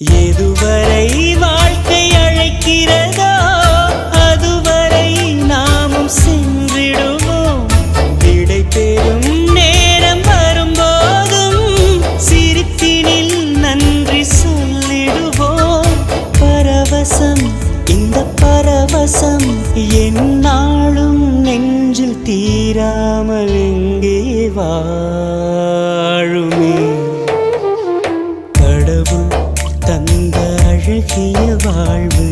எதுவரை வாழ்க்கை அழைக்கிறதோ அதுவரை நாமும் சென்றிடுவோம். விடை பெறும் நேரம் வரும்போதும் சிரிப்பினில் நன்றி சொல்லிடுவோம். பரவசம், இந்த பரவசம் எந்நாளும் நெஞ்சில் தீராமல் எங்கே வாழுமே. கடவுள் தந்த அழகிய வாழ்வு